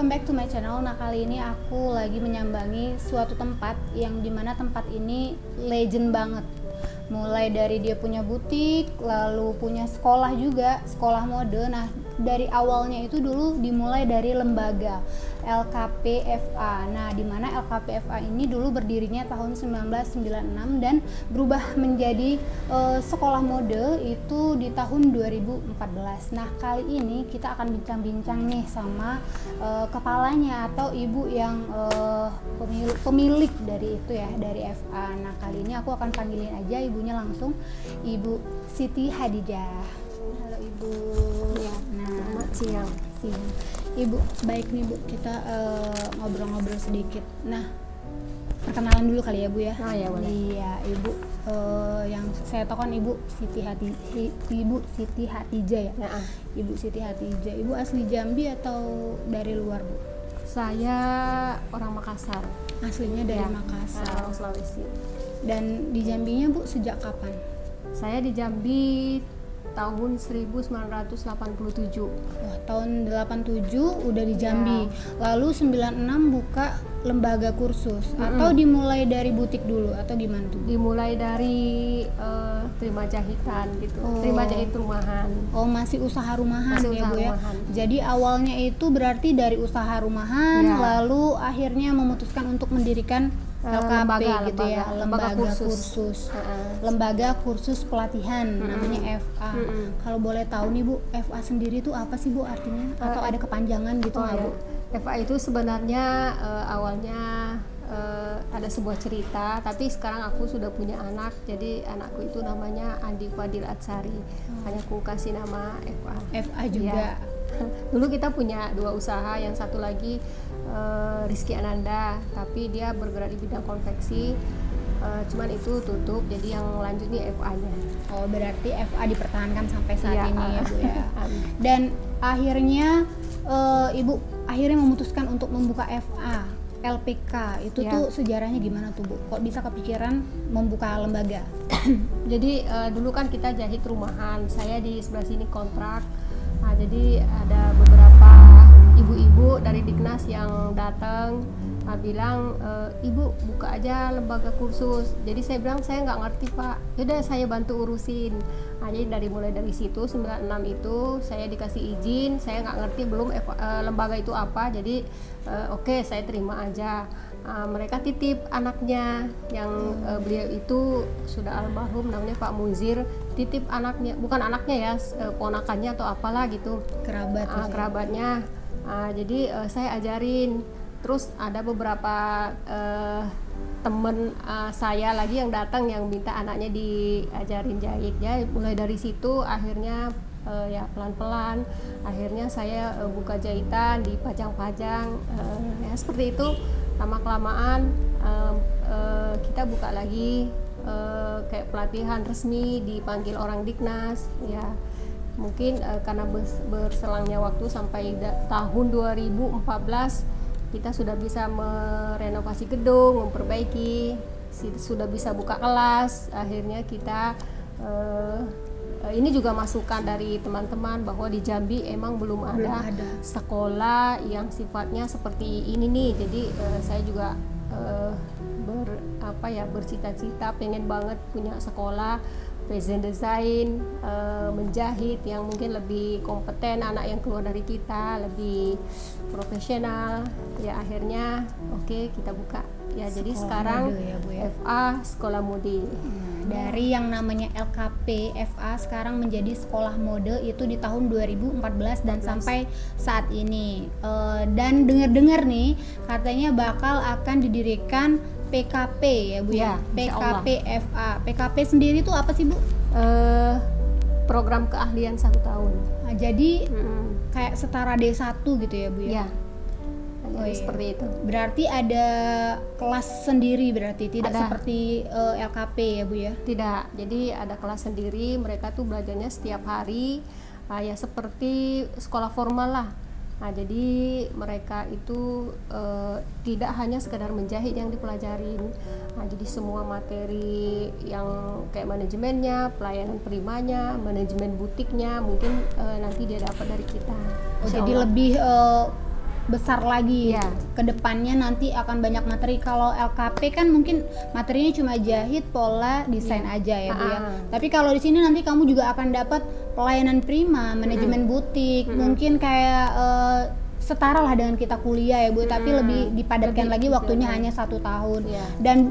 welcome back to my channel. Nah, kali ini aku lagi menyambangi suatu tempat yang dimana tempat ini legend banget. Mulai dari dia punya butik, lalu punya sekolah juga, sekolah mode. Nah, dari awalnya itu dulu dimulai dari lembaga LKPFA. Nah, dimana LKPFA ini dulu berdirinya tahun 1996 dan berubah menjadi sekolah mode itu di tahun 2014. Nah, kali ini kita akan bincang-bincang nih sama kepalanya atau ibu yang pemilik dari itu ya, dari FA. Nah, kali ini aku akan panggilin aja ibunya langsung, Ibu Siti Hadijah. Halo Ibu. Ya, nah, selamat siang. Ibu, baik nih Bu, kita ngobrol-ngobrol sedikit. Nah, perkenalan dulu kali ya Bu ya. Oh ya, boleh. Iya, Ibu yang saya tahu kan Ibu Siti Hadijah ya. Ya, Ibu Siti Hadijah. Ibu asli Jambi atau dari luar Bu? saya orang Makassar. Aslinya dari Ya, Makassar. Sulawesi. Dan di Jambinya Bu sejak kapan? Saya di Jambi tahun 1987. Wah, tahun 87 udah di Jambi. Lalu 96 buka lembaga kursus atau dimulai dari butik dulu atau gimana tuh? Dimulai dari terima jahitan gitu. Terima jahit rumahan. Oh, masih usaha rumahan Masih ya usaha Bu ya. rumahan. Jadi awalnya itu berarti dari usaha rumahan, Ya. lalu akhirnya memutuskan untuk mendirikan LKP gitu ya, lembaga kursus. Lembaga kursus pelatihan namanya FA. Kalau boleh tahu nih Bu, FA sendiri itu apa sih Bu artinya? Atau ada kepanjangan gitu nggak Bu? FA itu sebenarnya awalnya ada sebuah cerita, tapi sekarang aku sudah punya anak, jadi anakku itu namanya Andi Fadil Atsari. Hanya aku kasih nama FA. FA juga. Ya. Dulu kita punya dua usaha, yang satu lagi Rizky Ananda, tapi dia bergerak di bidang konveksi. Cuman itu tutup, jadi yang lanjut nih FA-nya. Oh, berarti FA dipertahankan sampai saat Ya. ini ya Bu ya. Dan akhirnya Ibu akhirnya memutuskan untuk membuka FA LPK. Itu Ya. tuh sejarahnya gimana tuh Bu? Kok bisa kepikiran membuka lembaga? Jadi dulu kan kita jahit rumahan, saya di sebelah sini kontrak. Nah, jadi ada beberapa ibu-ibu dari Dignas yang datang bilang, ibu buka aja lembaga kursus. Jadi saya bilang saya nggak ngerti Pak, yaudah saya bantu urusin. Nah, jadi mulai dari situ 96 itu saya dikasih izin, saya nggak ngerti belum lembaga itu apa, jadi oke, saya terima aja. Mereka titip anaknya yang beliau itu sudah almarhum, namanya Pak Muzir, titip anaknya, bukan anaknya ya, ponakannya atau apalah gitu, Kerabat gitu ya? kerabatnya. Jadi saya ajarin. Terus ada beberapa temen saya lagi yang datang yang minta anaknya diajarin jahit. Ya, mulai dari situ akhirnya ya pelan-pelan akhirnya saya buka jahitan, dipajang-pajang, ya seperti itu. Lama-kelamaan kita buka lagi kayak pelatihan resmi, dipanggil orang Dignas ya. Mungkin karena berselangnya waktu sampai tahun 2014 kita sudah bisa merenovasi gedung, memperbaiki, sudah bisa buka kelas. Akhirnya kita ini juga masukan dari teman-teman bahwa di Jambi emang belum ada sekolah yang sifatnya seperti ini nih. Jadi saya juga bercita-cita pengen banget punya sekolah fashion design, menjahit yang mungkin lebih kompeten, anak yang keluar dari kita lebih profesional. Ya akhirnya oke, kita buka ya. Jadi sekarang ya, Bu, ya? FA Sekolah Mode. Dari yang namanya LKP FA sekarang menjadi sekolah mode itu di tahun 2014 dan sampai saat ini. Dan dengar-dengar nih katanya bakal akan didirikan PKP ya Bu ya? PKP FA. PKP sendiri itu apa sih Bu? Program keahlian 1 tahun. Nah, jadi kayak setara D1 gitu ya Bu ya? Ya. Seperti itu. Berarti ada kelas sendiri, berarti tidak Ada. seperti LKP ya Bu ya? Tidak, jadi ada kelas sendiri, mereka tuh belajarnya setiap hari, ya seperti sekolah formal lah. Nah, jadi mereka itu tidak hanya sekedar menjahit yang dipelajarin. Nah, jadi semua materi yang kayak manajemennya, pelayanan perimanya, manajemen butiknya, mungkin nanti dia dapat dari kita. Oh, Insya jadi Allah. lebih besar lagi. Iya. Kedepannya nanti akan banyak materi. Kalau LKP kan mungkin materinya cuma jahit, pola, desain aja ya Bu ya. Tapi kalau di sini nanti kamu juga akan dapat pelayanan prima, manajemen butik, mungkin kayak setara lah dengan kita kuliah ya Bu, tapi lebih dipadatkan lagi waktunya hanya 1 tahun. Dan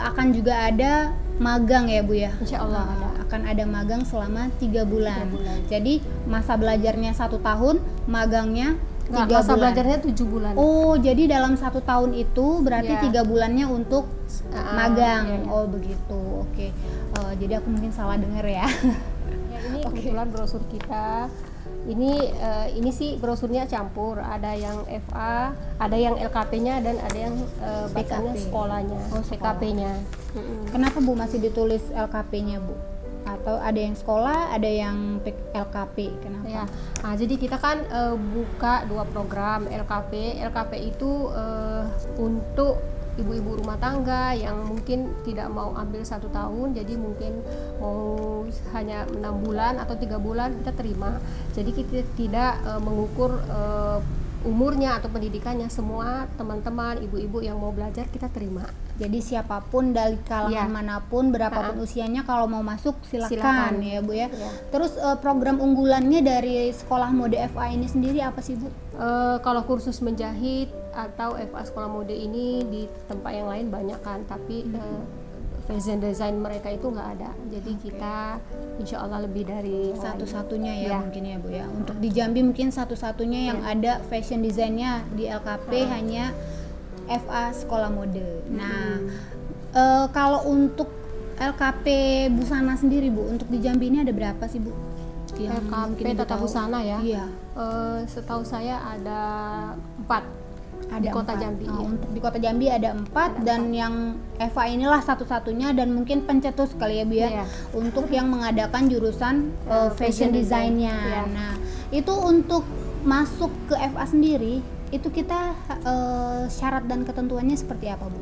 akan juga ada magang ya Bu ya. Insya Allah akan ada magang selama 3 bulan. Jadi masa belajarnya 1 tahun, magangnya 3 bulan. Masa belajarnya 7 bulan. Oh, jadi dalam 1 tahun itu berarti 3 bulannya untuk magang. Oh begitu, oke. Jadi aku mungkin salah dengar ya. Ini kebetulan brosur kita. Ini sih brosurnya campur, ada yang FA, ada yang LKP-nya dan ada yang bacanya sekolahnya, PKP-nya. Kenapa Bu masih ditulis LKP-nya Bu? Atau ada yang sekolah, ada yang LKP? Kenapa? Ya. Nah, jadi kita kan buka 2 program LKP. LKP itu untuk ibu-ibu rumah tangga yang mungkin tidak mau ambil 1 tahun, jadi mungkin mau hanya 6 bulan atau 3 bulan kita terima. Jadi kita tidak mengukur umurnya atau pendidikannya, semua teman-teman ibu-ibu yang mau belajar kita terima. Jadi siapapun dari kalangan manapun, berapapun usianya, kalau mau masuk silakan ya Bu ya. Terus program unggulannya dari sekolah mode FA ini sendiri apa sih Bu? Kalau kursus menjahit atau FA sekolah mode ini di tempat yang lain banyak kan, tapi fashion design mereka itu nggak ada. Jadi kita insya Allah lebih dari satu-satunya ya mungkin ya Bu ya. Untuk di Jambi mungkin satu-satunya yang ada fashion desainnya di LKP hanya FA sekolah mode. Nah, kalau untuk LKP busana sendiri Bu, untuk di Jambi ini ada berapa sih Bu? LKP tata busana ya? Iya. Setahu saya ada 4. Di kota Jambi. Untuk di kota Jambi ada 4 dan yang Eva inilah satu-satunya dan mungkin pencetus kali ya Bu ya, untuk yang mengadakan jurusan fashion design-nya. Nah, itu untuk masuk ke FA sendiri itu kita syarat dan ketentuannya seperti apa Bu?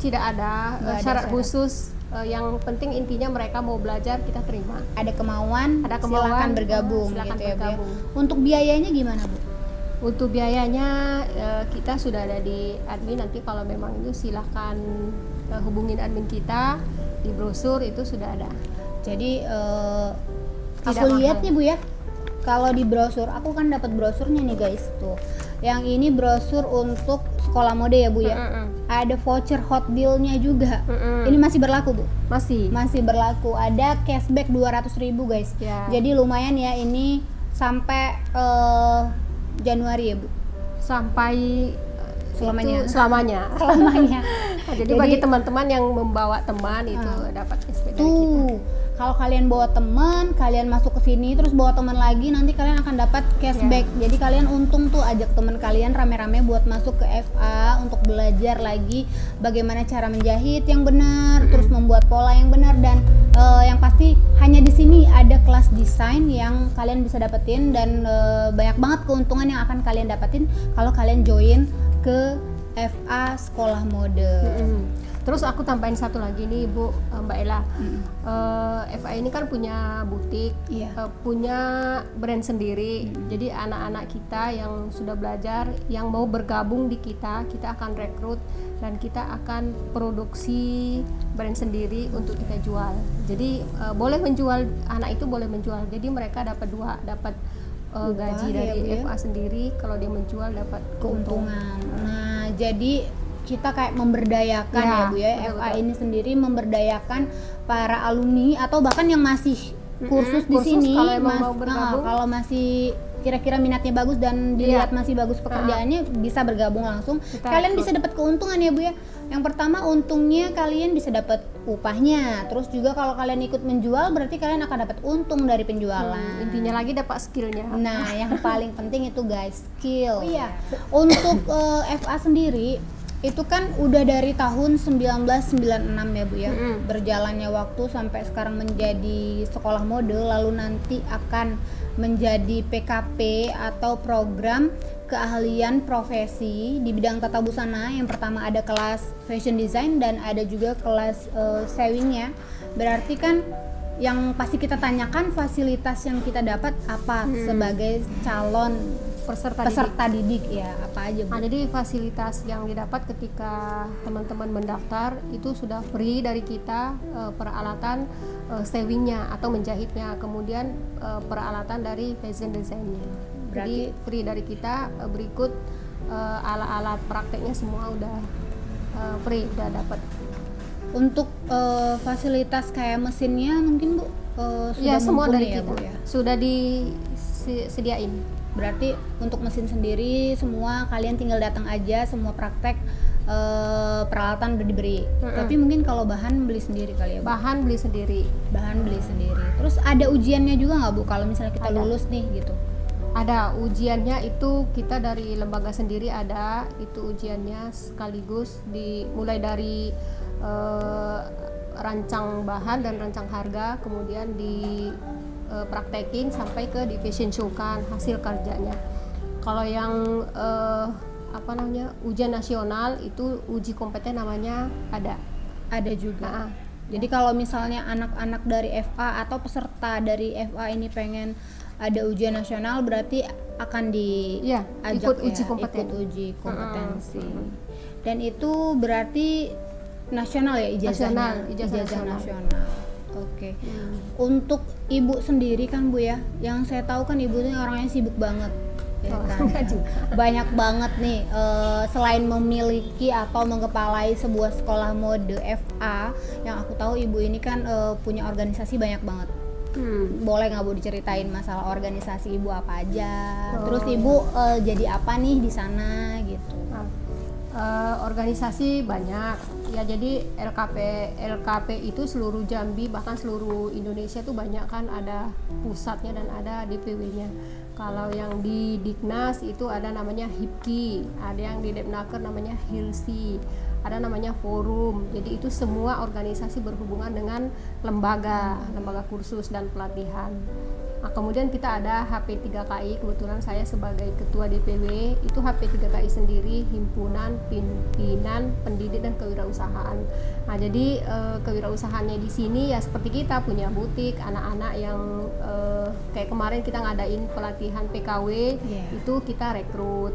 Tidak ada syarat khusus. Yang penting intinya mereka mau belajar kita terima. Ada kemauan, silakan bergabung silakan gitu bergabung. Ya Bu. Untuk biayanya gimana Bu? Untuk biayanya kita sudah ada di admin, nanti kalau memang itu silahkan hubungin admin kita, di brosur itu sudah ada. Jadi aku lihat nih Bu ya, kalau di brosur aku kan dapat brosurnya nih guys tuh. Yang ini brosur untuk sekolah mode ya Bu ya. Ada voucher hot deal-nya juga. Ini masih berlaku Bu? Masih berlaku. Ada cashback 200.000 guys. Jadi lumayan ya, ini sampai Januari ya Bu? Sampai selamanya. Jadi bagi teman-teman yang membawa teman itu dapat cashback dari kita. Kalau kalian bawa teman, kalian masuk ke sini terus bawa teman lagi, nanti kalian akan dapat cashback. Jadi kalian untung tuh, ajak teman kalian rame-rame buat masuk ke FA untuk belajar lagi bagaimana cara menjahit yang benar, terus membuat pola yang benar, dan yang pasti hanya di sini ada kelas desain yang kalian bisa dapetin, dan banyak banget keuntungan yang akan kalian dapetin kalau kalian join ke FA sekolah mode. Terus aku tambahin satu lagi nih Bu, Mbak Ella. FA ini kan punya butik, punya brand sendiri. Jadi anak-anak kita yang sudah belajar, yang mau bergabung di kita akan rekrut dan kita akan produksi brand sendiri untuk kita jual. Jadi boleh menjual, anak itu boleh menjual. Jadi mereka dapat gaji dari FA sendiri, kalau dia menjual dapat keuntungan. Nah, jadi kita kayak memberdayakan ya Bu ya, betul, FA ini sendiri memberdayakan para alumni atau bahkan yang masih kursus di sini, kalau masih kira-kira minatnya bagus dan dilihat masih bagus pekerjaannya, bisa bergabung langsung. Kalian bisa dapat keuntungan ya Bu ya. Yang pertama untungnya kalian bisa dapat upahnya, terus juga kalau kalian ikut menjual berarti kalian akan dapat untung dari penjualan. Intinya lagi dapat skillnya. Nah, yang paling penting itu guys, skill. Untuk FA sendiri itu kan udah dari tahun 1996 ya Bu ya, berjalannya waktu sampai sekarang menjadi sekolah mode, lalu nanti akan menjadi PKP atau program keahlian profesi di bidang tata busana. Yang pertama ada kelas fashion design dan ada juga kelas sewingnya. Berarti kan yang pasti kita tanyakan fasilitas yang kita dapat apa sebagai calon peserta didik ya, apa aja Bu? Nah, jadi fasilitas yang didapat ketika teman-teman mendaftar itu sudah free dari kita, peralatan sewingnya atau menjahitnya, kemudian peralatan dari fashion design-nya. Jadi free dari kita. Berikut alat-alat prakteknya semua udah free, udah dapat. Untuk fasilitas kayak mesinnya mungkin Bu sudah Ya, semua dari ya, kita Bu, ya? sudah disediain. Berarti untuk mesin sendiri semua kalian tinggal datang aja, semua praktek peralatan udah diberi. Tapi mungkin kalau bahan beli sendiri kali ya Bu? Bahan beli sendiri. Bahan beli sendiri. Terus ada ujiannya juga nggak Bu kalau misalnya kita lulus nih gitu? Ada ujiannya, itu kita dari lembaga sendiri ada itu ujiannya, sekaligus mulai dari rancang bahan dan rancang harga, kemudian praktekin sampai ke di fashion show kan hasil kerjanya. Kalau yang ujian nasional itu uji kompeten namanya ada juga. Jadi kalau misalnya anak-anak dari FA atau peserta dari FA ini pengen ada ujian nasional, berarti akan diajak ikut uji kompetensi. Dan itu berarti nasional ya ijazahnya? Ijazah nasional. Oke. Untuk Ibu sendiri kan Bu ya, yang saya tahu kan Ibu ini orangnya sibuk banget. Ya kan? Banyak banget nih, selain memiliki atau mengepalai sebuah sekolah mode FA, yang aku tahu Ibu ini kan punya organisasi banyak banget. Boleh nggak Bu diceritain masalah organisasi Ibu apa aja? Terus Ibu jadi apa nih di sana gitu? Organisasi banyak ya, jadi LKP itu seluruh Jambi, bahkan seluruh Indonesia tuh banyak kan, ada pusatnya dan ada DPW-nya. Kalau yang di Diknas itu ada namanya HIPKI, ada yang di Depnaker namanya HILSI, ada namanya forum. Jadi itu semua organisasi berhubungan dengan lembaga kursus dan pelatihan. Nah, kemudian kita ada HP3KI, kebetulan saya sebagai ketua DPW. Itu HP3KI sendiri himpunan pimpinan pendidik dan kewirausahaan. Nah, jadi kewirausahaannya di sini ya seperti kita punya butik, anak-anak yang kayak kemarin kita ngadain pelatihan PKW, itu kita rekrut.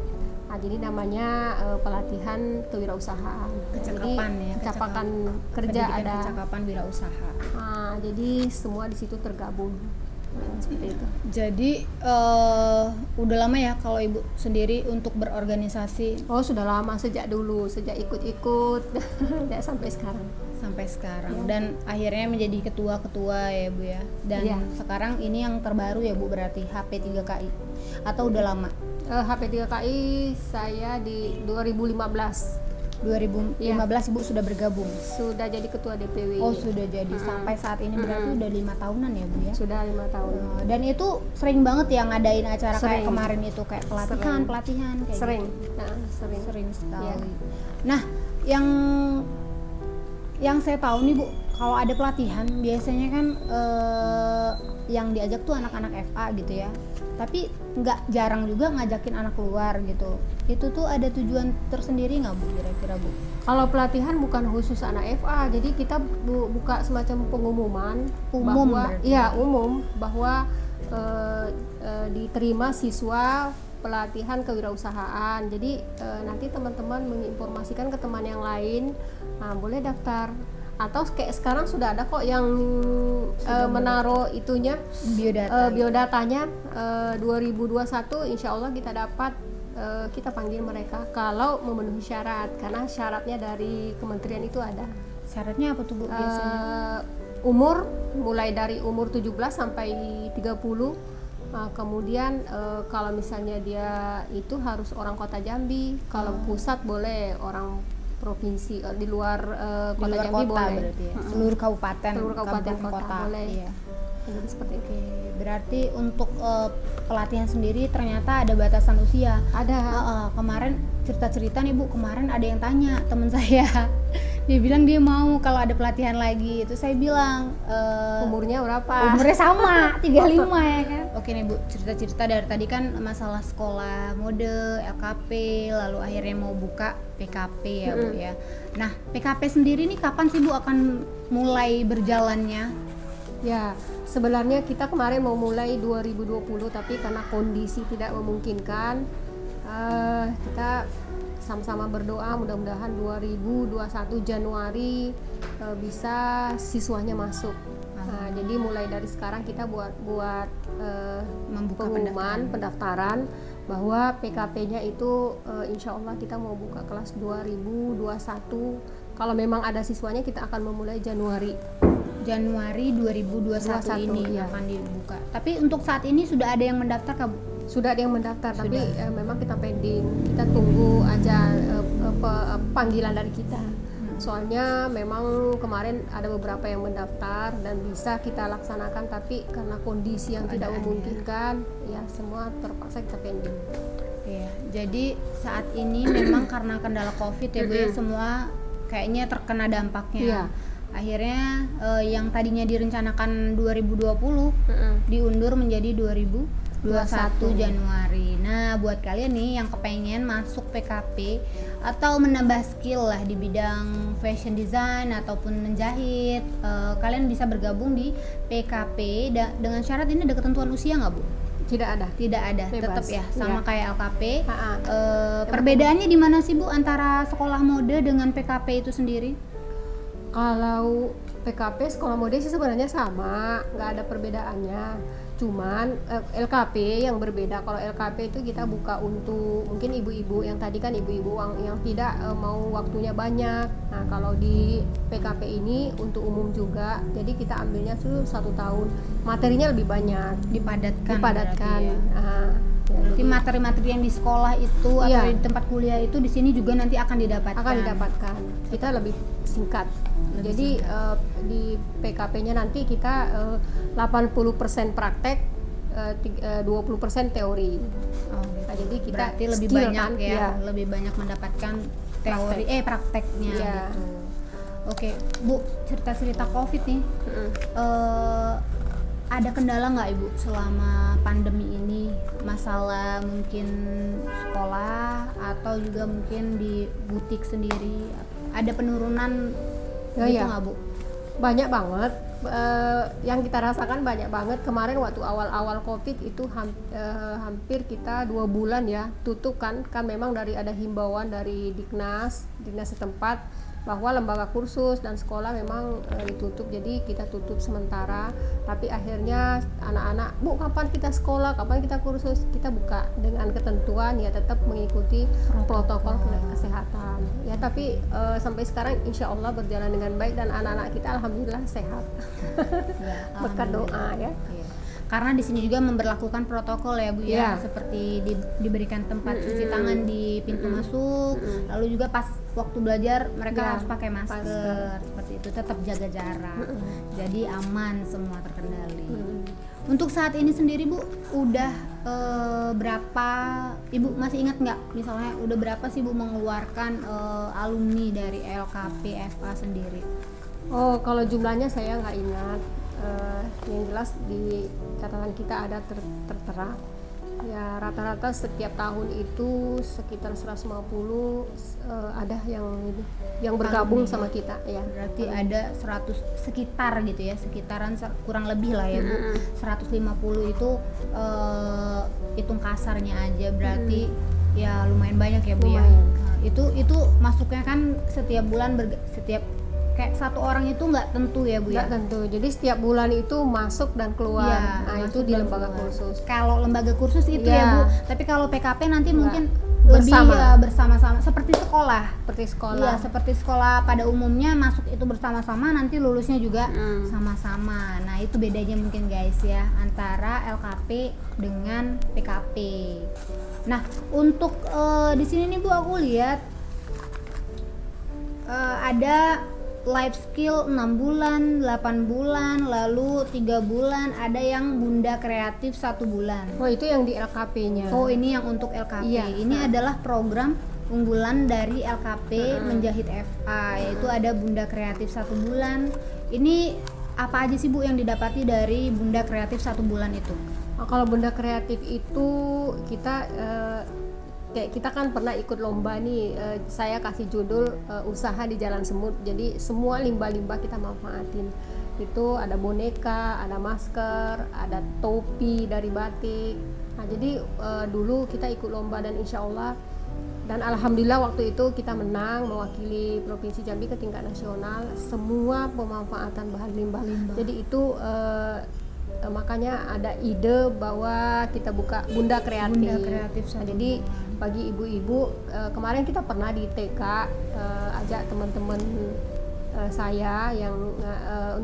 Nah, jadi namanya pelatihan kewirausahaan. Kecakapan kerja, ada kecakapan wirausaha. Nah, jadi semua di situ tergabung. Seperti itu. Jadi udah lama ya kalau Ibu sendiri untuk berorganisasi? Oh, sudah lama, sejak ikut-ikut ya, sampai sekarang. Ya. Dan akhirnya menjadi ketua ya Bu ya. Dan sekarang ini yang terbaru ya Bu, berarti HP3KI atau udah lama? HP3KI saya di 2015 Ibu sudah bergabung? Sudah jadi ketua DPW. Oh, sudah jadi. Sampai saat ini berarti udah 5 tahunan ya Bu ya? Sudah 5 tahun. Dan itu sering banget ya ngadain acara kayak kemarin itu, kayak pelatihan kayak sering. Gitu. Nah, sering sekali. Ya. Nah, yang saya tahu nih Bu, kalau ada pelatihan biasanya kan yang diajak tuh anak-anak FA gitu ya. Tapi nggak jarang juga ngajakin anak luar gitu. Itu tuh ada tujuan tersendiri nggak Bu kira-kira Bu? Kalau pelatihan bukan khusus anak FA, jadi kita buka semacam pengumuman umum bahwa diterima siswa pelatihan kewirausahaan. Jadi nanti teman-teman menginformasikan ke teman yang lain, nah boleh daftar. Atau kayak sekarang sudah ada kok yang menaruh itunya biodatanya 2021, insya Allah kita dapat, kita panggil mereka kalau memenuhi syarat, karena syaratnya dari kementerian itu ada. Syaratnya apa tuh Bu biasanya? Umur, mulai dari umur 17 sampai 30. Kemudian kalau misalnya dia itu harus orang kota Jambi, kalau pusat boleh orang provinsi, di luar kota Jambi boleh. Berarti ya? Seluruh kabupaten kota boleh. Iya. Jadi seperti itu. Berarti untuk pelatihan sendiri ternyata ada batasan usia. Ada. Kemarin cerita-cerita nih Bu, kemarin ada yang tanya teman saya. Dia bilang dia mau kalau ada pelatihan lagi. Itu saya bilang umurnya berapa? Umurnya sama, 35 ya kan. Oke nih Bu, cerita-cerita dari tadi kan masalah sekolah mode, LKP, lalu akhirnya mau buka PKP ya Bu ya. Nah, PKP sendiri nih kapan sih Bu akan mulai berjalannya? Ya, sebenarnya kita kemarin mau mulai 2020 tapi karena kondisi tidak memungkinkan, kita sama-sama berdoa mudah-mudahan 2021 Januari bisa siswanya masuk. Nah, jadi mulai dari sekarang kita buat Membuka pengumuman pendaftaran bahwa PKP-nya itu insya Allah kita mau buka kelas 2021. Kalau memang ada siswanya kita akan memulai Januari 2021 ini ya. akan dibuka. Tapi untuk saat ini sudah ada yang mendaftar Kak Bu? Sudah ada yang mendaftar, Sudah. tapi memang kita pending. Kita tunggu aja panggilan dari kita. Soalnya memang kemarin ada beberapa yang mendaftar dan bisa kita laksanakan, tapi karena kondisi yang tidak Keadaannya. memungkinkan, ya semua terpaksa kita pending. Iya. Jadi saat ini memang karena kendala Covid ya Bu ya, semua kayaknya terkena dampaknya. Iya. Akhirnya yang tadinya direncanakan 2020 diundur menjadi 2021 Januari. Nah, buat kalian nih yang kepengen masuk PKP atau menambah skill lah di bidang fashion design ataupun menjahit, kalian bisa bergabung di PKP dengan syarat ini ada ketentuan usia nggak Bu? Tidak ada. Tidak ada, Bebas. tetap ya sama Iya. kayak LKP. Ha-ha. Perbedaannya di mana sih Bu antara sekolah mode dengan PKP itu sendiri? Kalau PKP sekolah mode sih sebenarnya sama, nggak ada perbedaannya. Cuman LKP yang berbeda. Kalau LKP itu kita buka untuk mungkin ibu-ibu yang tadi kan ibu-ibu yang tidak mau waktunya banyak. Nah kalau di PKP ini untuk umum juga. Jadi kita ambilnya tuh 1 tahun. Materinya lebih banyak. Dipadatkan. Dipadatkan. Berarti ya. Nah, Berarti materi-materi yang di sekolah itu Iya. atau di tempat kuliah itu di sini juga nanti akan didapatkan. akan didapatkan. Kita lebih singkat. Lebih Jadi di PKP-nya nanti kita 80% praktek, 20% teori. Oh, gitu. Nah, jadi kita berarti lebih skill banyak kan, ya, iya. lebih banyak mendapatkan teori prakteknya Iya. gitu. Oke, Bu, cerita-cerita Covid nih. Ada kendala nggak Ibu selama pandemi ini, masalah mungkin sekolah atau juga mungkin di butik sendiri, ada penurunan Oh, gitu iya. nggak Bu? Banyak banget yang kita rasakan, banyak banget. Kemarin waktu awal-awal Covid itu hampir kita 2 bulan ya tutup kan memang ada himbauan dari dinas setempat bahwa lembaga kursus dan sekolah memang ditutup, jadi kita tutup sementara. Tapi akhirnya anak-anak, Bu kapan kita sekolah, kapan kita kursus, kita buka dengan ketentuan ya tetap mengikuti protokol kesehatan ya. Tapi sampai sekarang insya Allah berjalan dengan baik dan anak-anak kita alhamdulillah sehat. Ya, Berkat doa ya. Iya. Karena di sini juga memberlakukan protokol ya Bu ya, Iya. seperti diberikan tempat cuci tangan di pintu masuk, lalu juga pas waktu belajar mereka Iya, harus pakai masker, seperti itu, tetap jaga jarak, jadi aman, semua terkendali. Untuk saat ini sendiri Bu, udah berapa, Ibu masih ingat nggak misalnya udah berapa sih Bu mengeluarkan alumni dari LKP FA sendiri? Oh, kalau jumlahnya saya nggak ingat. Yang jelas di catatan kita ada tertera. Ya rata-rata setiap tahun itu sekitar 150 ada yang bergabung Alumni, sama kita ya. Berarti ada 100 sekitar gitu ya, sekitaran kurang lebih lah ya Bu. 150 itu hitung kasarnya aja berarti ya lumayan banyak ya Bu ya. Lumayan. Nah, itu masuknya kan setiap bulan setiap kayak satu orang itu nggak tentu ya Bu ya. Nggak tentu. Jadi setiap bulan itu masuk dan keluar. Iya, Nah, itu masuk di dan lembaga keluar. kursus. Kalau lembaga kursus itu Iya. ya Bu, tapi kalau PKP nanti Nggak. mungkin Bersama. lebih bersama-sama seperti sekolah. Seperti sekolah. Iya, seperti sekolah pada umumnya masuk itu bersama-sama, nanti lulusnya juga Mm. sama-sama. Nah, itu bedanya mungkin guys ya antara LKP dengan PKP. Nah, untuk di sini nih Bu aku lihat ada life skill 6 bulan, 8 bulan, lalu 3 bulan, ada yang Bunda Kreatif 1 bulan. Oh, itu yang di LKP-nya. Oh, ini yang untuk LKP. Iya. Ini adalah program unggulan dari LKP Menjahit FA, yaitu ada Bunda Kreatif 1 bulan. Ini apa aja sih Bu yang didapati dari Bunda Kreatif 1 bulan itu? Nah, kalau Bunda Kreatif itu kita kayak kita kan pernah ikut lomba nih, saya kasih judul usaha di Jalan Semut. Jadi semua limbah-limbah kita manfaatin. Itu ada boneka, ada masker, ada topi dari batik. Nah, jadi dulu kita ikut lomba dan insya Allah dan alhamdulillah waktu itu kita menang mewakili Provinsi Jambi ke tingkat nasional semua pemanfaatan bahan limbah. Jadi itu makanya ada ide bahwa kita buka Bunda Kreatif. Nah, jadi bagi ibu-ibu kemarin kita pernah di TK ajak teman-teman saya yang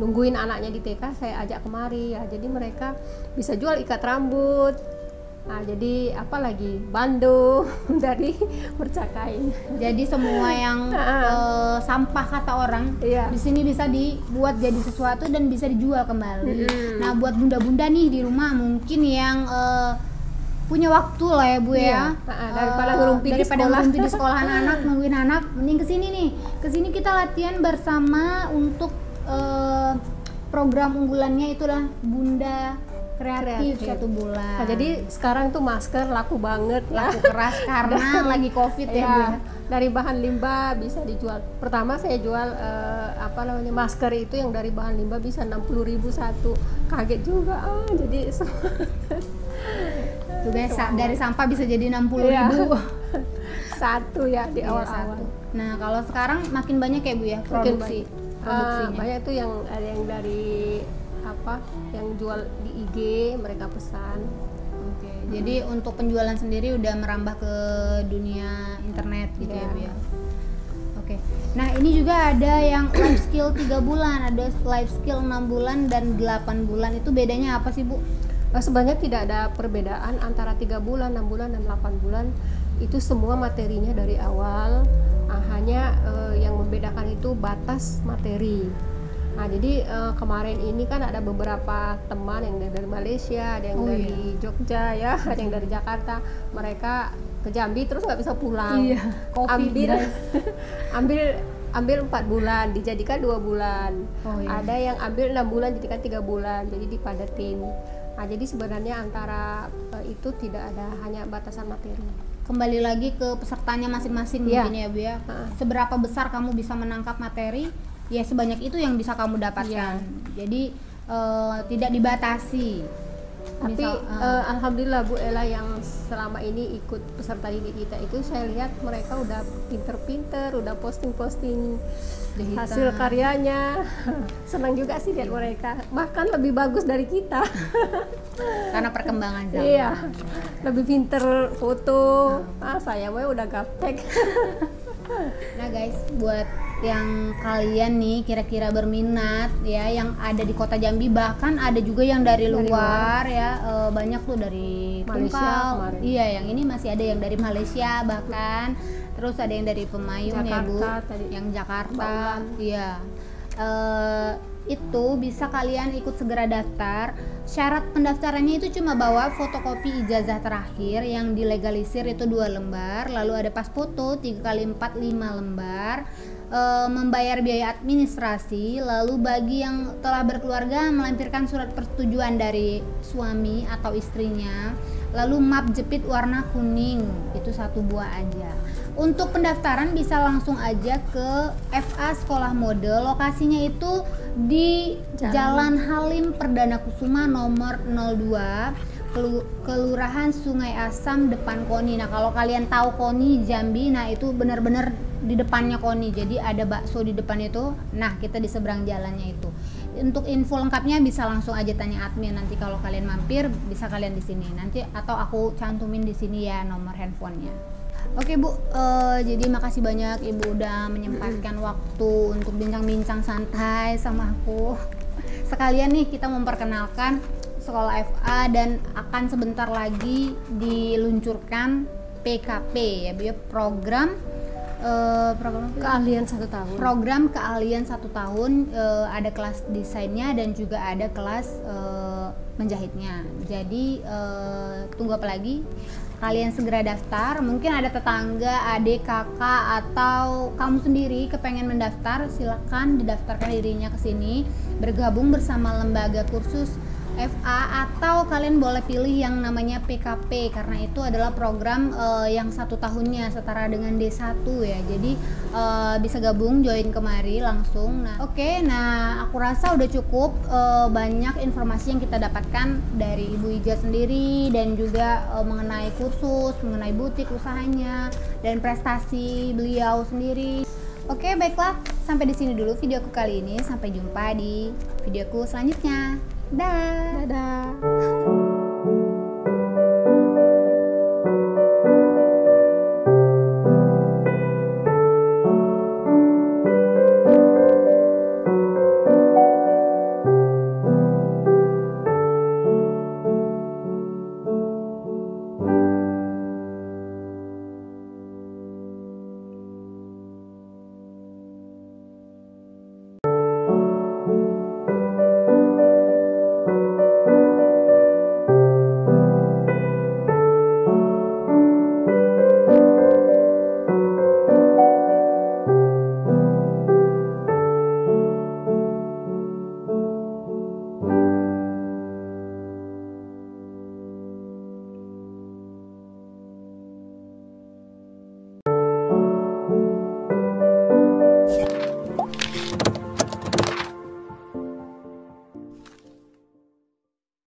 nungguin anaknya di TK, saya ajak kemari ya. Jadi mereka bisa jual ikat rambut. Nah, jadi apalagi bando dari bercakain. Jadi semua yang sampah kata orang di sini bisa dibuat jadi sesuatu dan bisa dijual kembali. Nah, buat bunda-bunda nih di rumah mungkin yang punya waktu lah ya Bu ya. Daripada ngerumpi di sekolah anak, nungguin anak, mending kesini nih. Kesini kita latihan bersama untuk program unggulannya itulah Bunda Kreatif 1 bulan. Nah, jadi sekarang tuh masker laku banget, laku keras karena lagi COVID ya Bu ya. Dari bahan limbah bisa dijual. Pertama saya jual masker itu yang dari bahan limbah bisa 60.000 satu. Kaget juga. Jadi tuh guys, dari sampah bisa jadi 60.000 satu ya di awal-awal. Nah, kalau sekarang makin banyak ya Bu ya produksinya. Banyak tuh yang ada yang dari yang jual di IG mereka pesan. Jadi untuk penjualan sendiri udah merambah ke dunia internet gitu ya Bu ya. Nah, ini juga ada yang life skill 3 bulan, ada life skill 6 bulan dan 8 bulan. Itu bedanya apa sih Bu? Sebenarnya tidak ada perbedaan antara 3 bulan, 6 bulan dan 8 bulan. Itu semua materinya dari awal. Hanya yang membedakan itu batas materi. Nah, jadi kemarin ini kan ada beberapa teman yang dari Malaysia, ada yang dari Jogja ya, ada yang dari Jakarta. Mereka ke Jambi terus nggak bisa pulang. Ambil 4 bulan, dijadikan 2 bulan. Ada yang ambil 6 bulan, jadikan 3 bulan. Jadi dipadatin. Nah, jadi sebenarnya antara itu tidak ada hanya batasan materi. Kembali lagi ke pesertanya masing-masing mungkin ya Bu ya. Seberapa besar kamu bisa menangkap materi, ya sebanyak itu yang bisa kamu dapatkan. Jadi tidak dibatasi. Tapi alhamdulillah Bu Ella yang selama ini ikut peserta didik kita itu saya lihat mereka udah pinter-pinter, udah posting-posting hasil karyanya. Senang juga sih lihat mereka, bahkan lebih bagus dari kita. Karena perkembangan zaman. Iya, lebih pinter foto. Saya udah gaptek. Nah guys, buat yang kalian nih kira-kira berminat ya, yang ada di kota Jambi, bahkan ada juga yang dari luar ya, banyak tuh dari Tungkal. Iya, yang ini masih ada yang dari Malaysia bahkan, terus ada yang dari Pemayun ya Bu, yang Jakarta. Iya, itu bisa kalian ikut segera daftar. Syarat pendaftarannya itu cuma bawa fotokopi ijazah terakhir yang dilegalisir itu 2 lembar, lalu ada pas foto 3x4 5 lembar, membayar biaya administrasi, lalu bagi yang telah berkeluarga melampirkan surat persetujuan dari suami atau istrinya, lalu map jepit warna kuning itu 1 buah aja. Untuk pendaftaran bisa langsung aja ke FA Sekolah Mode, lokasinya itu di Jalan Halim Perdana Kusuma nomor 02, Kelurahan Sungai Asam depan KONI. Nah, kalau kalian tahu KONI Jambi, nah itu benar-benar di depannya KONI. Jadi ada bakso di depan itu. Nah, kita di seberang jalannya itu. Untuk info lengkapnya bisa langsung aja tanya admin. Nanti kalau kalian mampir bisa kalian di sini. Nanti atau aku cantumin di sini ya nomor handphonenya. Oke Bu, jadi makasih banyak Ibu udah menyempatkan waktu untuk bincang-bincang santai sama aku. Sekalian nih kita memperkenalkan Sekolah FA dan akan sebentar lagi diluncurkan PKP ya Bu ya, program keahlian 1 tahun. Program keahlian 1 tahun, ada kelas desainnya dan juga ada kelas menjahitnya. Jadi tunggu apa lagi? Kalian segera daftar. Mungkin ada tetangga, adik, kakak, atau kamu sendiri kepengen mendaftar, silakan didaftarkan dirinya ke sini, bergabung bersama lembaga kursus FA, atau kalian boleh pilih yang namanya PKP karena itu adalah program yang 1 tahunnya setara dengan D1 ya. Jadi bisa gabung join kemari langsung. Nah, nah aku rasa udah cukup banyak informasi yang kita dapatkan dari Ibu Ija sendiri dan juga mengenai kursus, mengenai butik usahanya dan prestasi beliau sendiri. Oke, baiklah, sampai di sini dulu videoku kali ini. Sampai jumpa di videoku selanjutnya. Dah. Dadah.